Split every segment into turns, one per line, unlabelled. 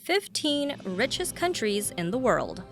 15 richest countries in the world.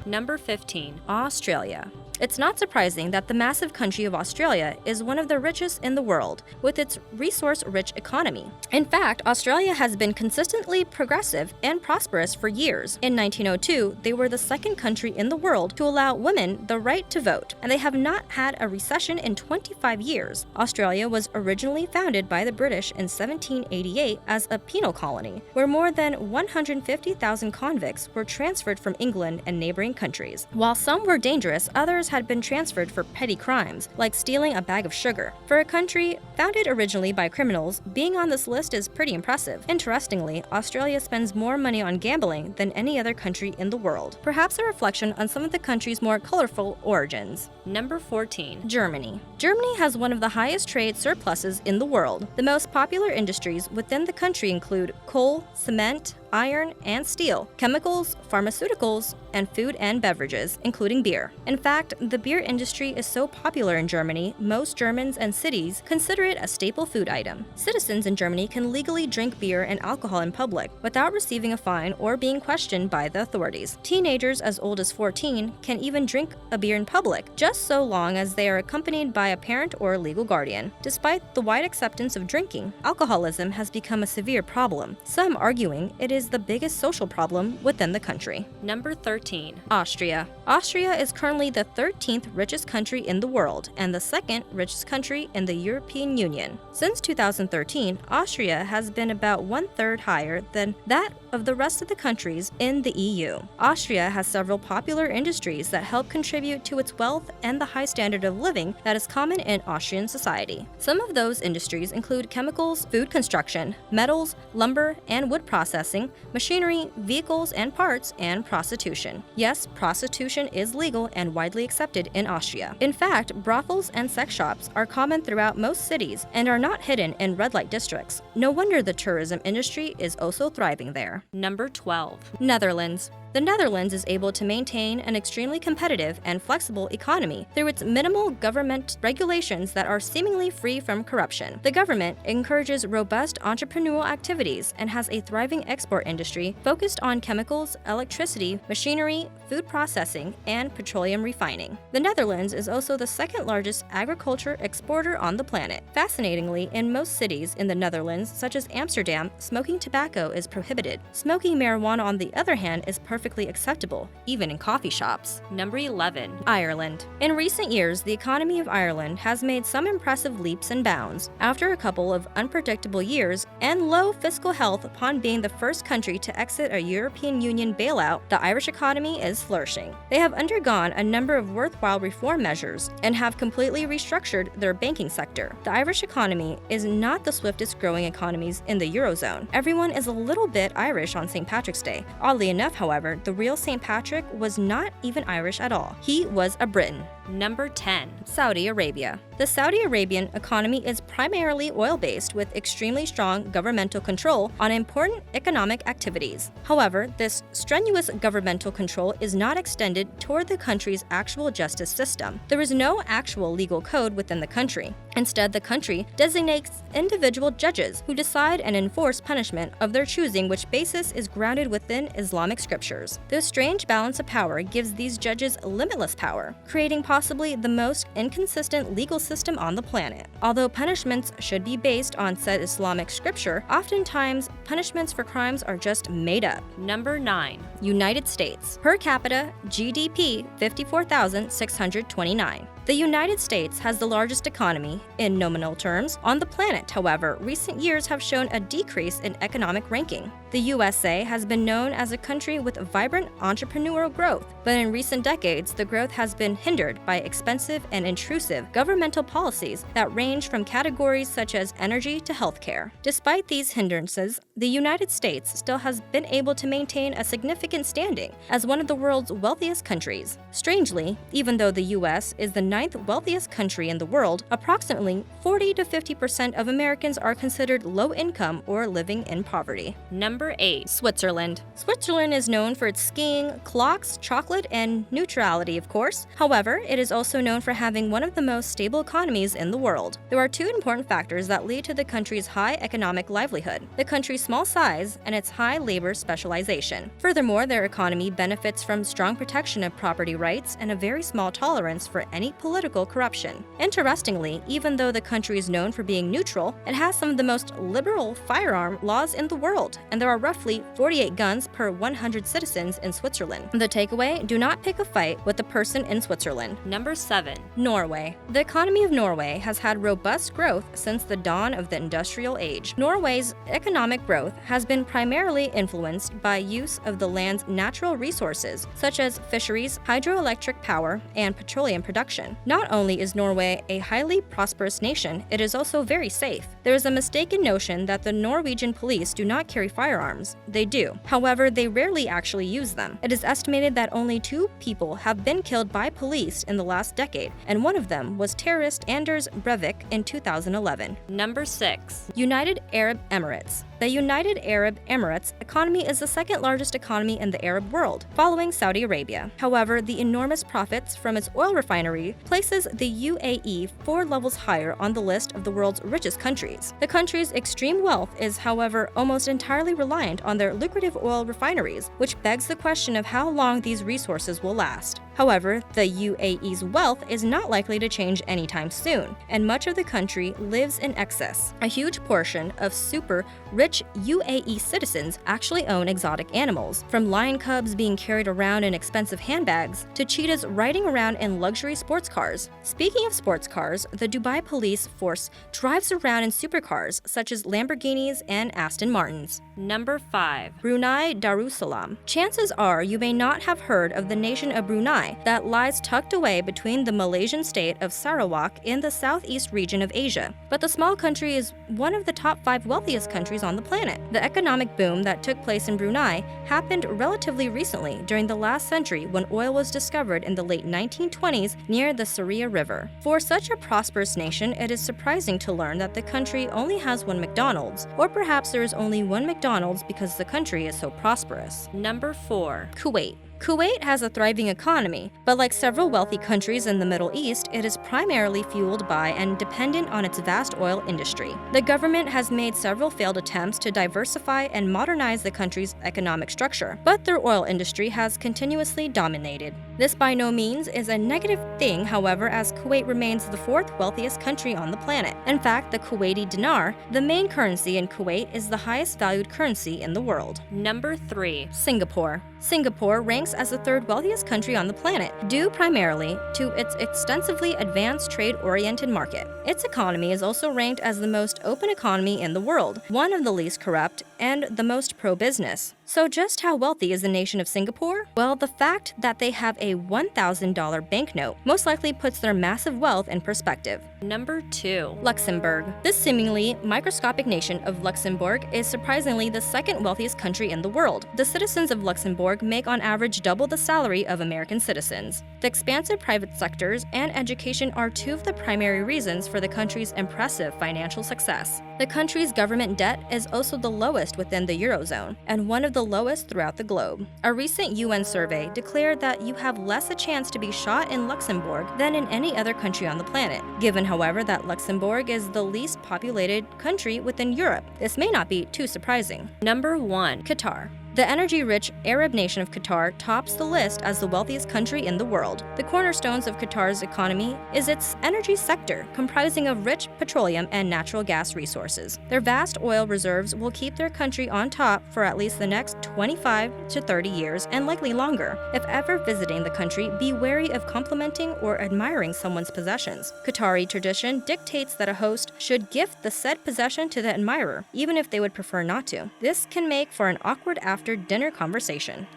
Number 15. Australia. It's not surprising that the massive country of Australia is one of the richest in the world, with its resource-rich economy. In fact, Australia has been consistently progressive and prosperous for years. In 1902, they were the second country in the world to allow women the right to vote, and they have not had a recession in 25 years. Australia was originally founded by the British in 1788 as a penal colony, where more than 150,000 convicts were transferred from England and neighboring countries. While some were dangerous, others had been transferred for petty crimes, like stealing a bag of sugar. For a country founded originally by criminals, being on this list is pretty impressive. Interestingly, Australia spends more money on gambling than any other country in the world, perhaps a reflection on some of the country's more colorful origins. Number 14. Germany. Germany has one of the highest trade surpluses in the world. The most popular industries within the country include coal, cement, iron and steel, chemicals, pharmaceuticals, and food and beverages, including beer. In fact, the beer industry is so popular in Germany, most Germans and cities consider it a staple food item. Citizens in Germany can legally drink beer and alcohol in public without receiving a fine or being questioned by the authorities. Teenagers as old as 14 can even drink a beer in public, just so long as they are accompanied by a parent or a legal guardian. Despite the wide acceptance of drinking, alcoholism has become a severe problem, some arguing it is the biggest social problem within the country. Number 13. Austria. Austria is currently the 13th richest country in the world and the second richest country in the European Union. Since 2013, Austria has been about 1/3 higher than that of the rest of the countries in the EU. Austria has several popular industries that help contribute to its wealth and the high standard of living that is common in Austrian society. Some of those industries include chemicals, food construction, metals, lumber and wood processing, machinery, vehicles and parts, and prostitution. Yes, prostitution is legal and widely accepted in Austria. In fact, brothels and sex shops are common throughout most cities and are not hidden in red light districts. No wonder the tourism industry is also thriving there. Number 12. Netherlands. The Netherlands is able to maintain an extremely competitive and flexible economy through its minimal government regulations that are seemingly free from corruption. The government encourages robust entrepreneurial activities and has a thriving export industry focused on chemicals, electricity, machinery, food processing, and petroleum refining. The Netherlands is also the second largest agriculture exporter on the planet. Fascinatingly, in most cities in the Netherlands, such as Amsterdam, smoking tobacco is prohibited. Smoking marijuana, on the other hand, is perfectly acceptable, even in coffee shops. Number 11. Ireland. In recent years, the economy of Ireland has made some impressive leaps and bounds. After a couple of unpredictable years and low fiscal health upon being the first country to exit a European Union bailout, the Irish economy is flourishing. They have undergone a number of worthwhile reform measures and have completely restructured their banking sector. The Irish economy is not the swiftest growing economies in the Eurozone. Everyone is a little bit Irish on St. Patrick's Day. Oddly enough, however, the real St. Patrick was not even Irish at all. He was a Briton. Number 10. Saudi Arabia. The Saudi Arabian economy is primarily oil-based with extremely strong governmental control on important economic activities. However, this strenuous governmental control is not extended toward the country's actual justice system. There is no actual legal code within the country. Instead, the country designates individual judges who decide and enforce punishment of their choosing, which basis is grounded within Islamic scriptures. This strange balance of power gives these judges limitless power, creating possibly the most inconsistent legal system on the planet. Although punishments should be based on said Islamic scripture, oftentimes punishments for crimes are just made up. Number 9. United States. Per capita GDP 54,629. The United States has the largest economy, in nominal terms, on the planet. However, recent years have shown a decrease in economic ranking. The USA has been known as a country with vibrant entrepreneurial growth, but in recent decades, the growth has been hindered by expensive and intrusive governmental policies that range from categories such as energy to healthcare. Despite these hindrances, the United States still has been able to maintain a significant standing as one of the world's wealthiest countries. Strangely, even though the US is the ninth wealthiest country in the world, approximately 40 to 50% of Americans are considered low income or living in poverty.
Number 8.
Switzerland. Switzerland is known for its skiing, clocks, chocolate, and neutrality, of course. However, it is also known for having one of the most stable economies in the world. There are two important factors that lead to the country's high economic livelihood: the country's small size and its high labor specialization. Furthermore, their economy benefits from strong protection of property rights and a very small tolerance for any political corruption. Interestingly, even though the country is known for being neutral, it has some of the most liberal firearm laws in the world, and there are roughly 48 guns per 100 citizens in Switzerland. The takeaway: do not pick a fight with the person in Switzerland.
Number 7.
Norway. The economy of Norway has had robust growth since the dawn of the industrial age. Norway's economic growth has been primarily influenced by use of the land's natural resources, such as fisheries, hydroelectric power, and petroleum production. Not only is Norway a highly prosperous nation, it is also very safe. There is a mistaken notion that the Norwegian police do not carry firearms. They do. However, they rarely actually use them. It is estimated that only 2 people have been killed by police in the last decade, and one of them was terrorist Anders Breivik in 2011.
Number 6.
United Arab Emirates. The United Arab Emirates economy is the second largest economy in the Arab world, following Saudi Arabia. However, the enormous profits from its oil refinery places the UAE 4 levels higher on the list of the world's richest countries. The country's extreme wealth is, however, almost entirely reliant on their lucrative oil refineries, which begs the question of how long these resources will last. However, the UAE's wealth is not likely to change anytime soon, and much of the country lives in excess. A huge portion of super rich UAE citizens actually own exotic animals, from lion cubs being carried around in expensive handbags to cheetahs riding around in luxury sports cars. Speaking of sports cars, the Dubai police force drives around in supercars such as Lamborghinis and Aston Martins.
Number 5.
Brunei Darussalam. Chances are you may not have heard of the nation of Brunei that lies tucked away between the Malaysian state of Sarawak in the southeast region of Asia. But the small country is one of the top 5 wealthiest countries on the planet. The economic boom that took place in Brunei happened relatively recently during the last century when oil was discovered in the late 1920s near the Sharia River. For such a prosperous nation, it is surprising to learn that the country only has 1 McDonald's, or perhaps there is only 1 McDonald's because the country is so prosperous.
Number 4.
Kuwait. Kuwait has a thriving economy, but like several wealthy countries in the Middle East, it is primarily fueled by and dependent on its vast oil industry. The government has made several failed attempts to diversify and modernize the country's economic structure, but their oil industry has continuously dominated. This by no means is a negative thing, however, as Kuwait remains the 4th wealthiest country on the planet. In fact, the Kuwaiti dinar, the main currency in Kuwait, is the highest valued currency in the world.
Number 3.
Singapore. Singapore ranks as the 3rd wealthiest country on the planet, due primarily to its extensively advanced trade-oriented market. Its economy is also ranked as the most open economy in the world, one of the least corrupt, and the most pro-business. So just how wealthy is the nation of Singapore? Well, the fact that they have a $1,000 banknote most likely puts their massive wealth in perspective.
Number 2.
Luxembourg. This seemingly microscopic nation of Luxembourg is surprisingly the 2nd wealthiest country in the world. The citizens of Luxembourg make on average double the salary of American citizens. The expansive private sectors and education are 2 of the primary reasons for the country's impressive financial success. The country's government debt is also the lowest within the Eurozone, and one of the lowest throughout the globe. A recent UN survey declared that you have less a chance to be shot in Luxembourg than in any other country on the planet. Given, however, that Luxembourg is the least populated country within Europe, this may not be too surprising.
Number 1.
Qatar. The energy-rich Arab nation of Qatar tops the list as the wealthiest country in the world. The cornerstones of Qatar's economy is its energy sector, comprising of rich petroleum and natural gas resources. Their vast oil reserves will keep their country on top for at least the next 25 to 30 years and likely longer. If ever visiting the country, be wary of complimenting or admiring someone's possessions. Qatari tradition dictates that a host should gift the said possession to the admirer, even if they would prefer not to. This can make for an awkward after-dinner conversation.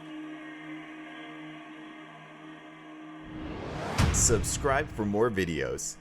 Subscribe for more videos.